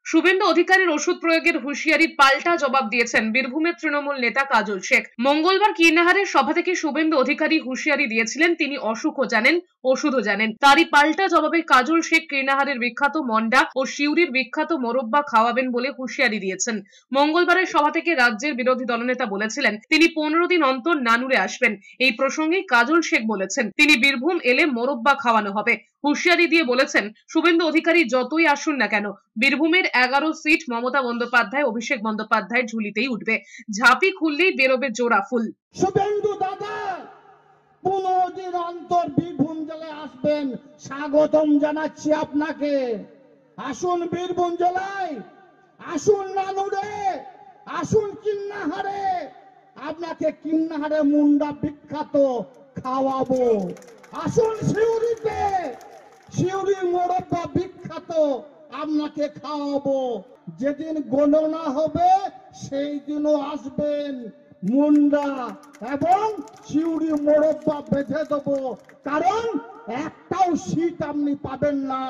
শুভেন্দু অধিকারীর ওষুধ প্রয়োগের হুঁশিয়ারির পাল্টা জবাব দিয়েছেন বীরভূমের তৃণমূল নেতা কাজল শেখ। মঙ্গলবার কীর্ণাহারের সভা থেকে শুভেন্দু অধিকারী হুঁশিয়ারি দিয়েছিলেন তিনি অসুখও জানেন, ওষুধও জানেন। তারই পাল্টা জবাবে কাজল শেখ কীর্ণাহারের বিখ্যাত মন্ডা ও সিউড়ির বিখ্যাত মোরব্বা খাওয়াবেন বলে হুঁশিয়ারি দিয়েছেন। মঙ্গলবারের সভা থেকে রাজ্যের বিরোধী দলনেতা বলেছিলেন তিনি 15 দিন অন্তর নানুরে আসবেন। এই প্রসঙ্গে কাজল শেখ বলেছেন তিনি বীরভূম এলে মোরব্বা খাওয়ানো হবে। হুঁশিয়ারি দিয়ে বলেছেন শুভেন্দু অধিকারী যতই আসুন না কেন বীরভূমের 11 সিট মমতা বন্দ্যোপাধ্যায় অভিষেক বন্দ্যোপাধ্যায়ের ঝুলিতেই উঠবে। ঝাঁপি খুললেই বেরোবে জোড়া ফুল। শুভেন্দু দাদা 15 দিন অন্তর বীরভূম জেলায় আসবেন, স্বাগতম জানাচ্ছি আপনাকে। আসুন বীরভূম জেলায়, আসুন নানুরে, আসুন কীর্ণাহারে, আপনাকে কীর্ণাহারে মুন্ডা বিখ্যাত খাওয়াবো। আসুন সিউড়িতে, সিউড়ির মোরব্বা বিখ্যাত আপনাকে খাওয়াবো। যেদিন গণনা হবে সেই দিনও আসবেন, মুন্ডা এবং সিউড়ি মোরব্বা বেঁধে দেবো। কারণ একটাও সিট আপনি পাবেন না